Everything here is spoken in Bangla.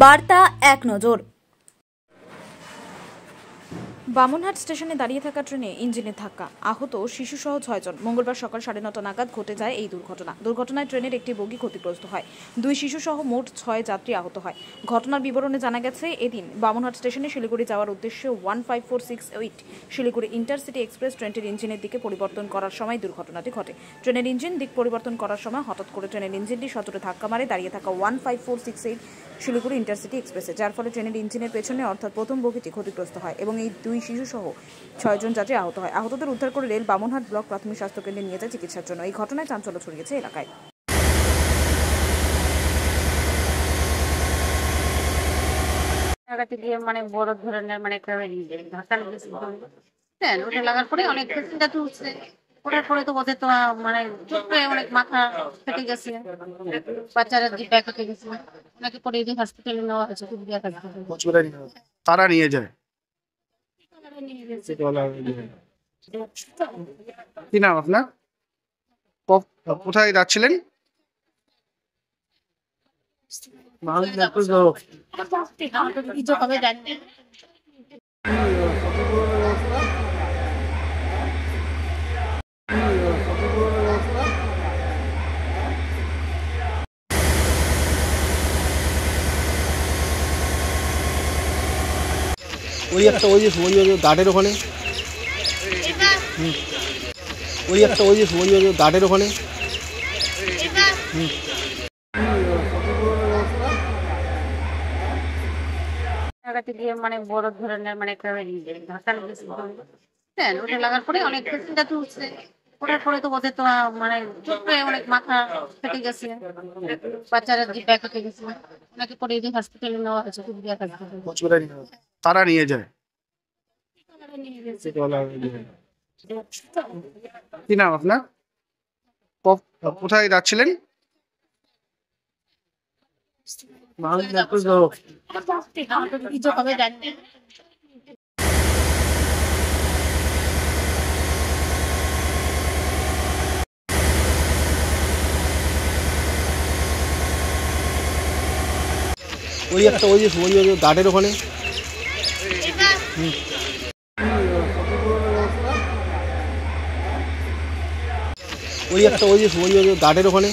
বার্তা এক নজর। বামুনহাট স্টেশনে দাঁড়িয়ে থাকা ট্রেনে ইঞ্জিনের ধাক্কা, আহত শিশুসহ 6 জন। মঙ্গলবার সকাল 9:30 নাগাদ ঘটে যায় এই দুর্ঘটনায় ট্রেনের একটি বগি ক্ষতিগ্রস্ত হয়। 2 শিশুসহ মোট 6 যাত্রী আহত হয়। ঘটনার বিবরণে জানা গেছে, এদিন বামুনহাট স্টেশনে শিলিগুড়ি যাওয়ার উদ্দেশ্যে 15468 শিলিগুড়ি ইন্টারসিটি এক্সপ্রেস ট্রেনটির ইঞ্জিনের দিকে পরিবর্তন করার সময় দুর্ঘটনাটি ঘটে। ট্রেনের ইঞ্জিন দিক পরিবর্তন করার সময় হঠাৎ করে ট্রেনের ইঞ্জিনটি সজোরে ধাক্কা মারে দাঁড়িয়ে থাকা 15468 শিলিগুড়ি ইন্টারসিটি এক্সপ্রেসে, যার ফলে ট্রেনের ইঞ্জিনের পেছনে অর্থাৎ প্রথম বগিটি ক্ষতিগ্রস্ত হয় এবং এই 2 শিশুসহ 6 জন যাত্রী আহত হয়। আহতদের উদ্ধার করে রেল বামুনহাট ব্লক প্রাথমিক স্বাস্থ্য কেন্দ্রে নিয়ে যায় চিকিৎসার জন্য। এই ঘটনায় চাঞ্চল্য ছড়িয়েছে এলাকায়। মানে বড় ধরনের মানে একটা ধাক্কা লেগেছে, হ্যাঁ, ওটা লাগার পরে অনেক পেশেন্ট উঠছে। ওঠার পরে তো ওদের তো মানে ছোট্ট অনেক মাথা ফেটে গেছে, বাচ্চারা জিব্বা কেটে গেছে। ওনাকে পরে হসপিটালে নেওয়া হয়েছে, কুচবিহার হাসপাতালে। তারা নিয়ে যায়। কি নাম আপনার? কোথায় যাচ্ছিলেন? কিছু হবে জানি না। ওই একটা ওই যে গার্ডের ওখানে, ওই একটা ওই যে গার্ডের ওখানে। মানে বড় ধরনের মানে একটা ধাক্কা লেগেছে, হ্যাঁ, ওটা লাগার পরে অনেক পেশেন্ট উঠছে। ওঠার পরে তো ওদের তো মানে ছোট্ট অনেক মাথা ফেটে গেছে, বাচ্চারা জিব্বা কেটে গেছে। ওনাকে পরে হসপিটালে নেওয়া হয়েছে, কুচবিহার হাসপাতালে। তারা নিয়ে যায়। কি নাম আপনার? কোথায় যাচ্ছিলেন? কিছু হবে জানি না। ওই একটা ওই যে গার্ডের ওখানে, ওই একটা ওই যে গার্ডের ওখানে।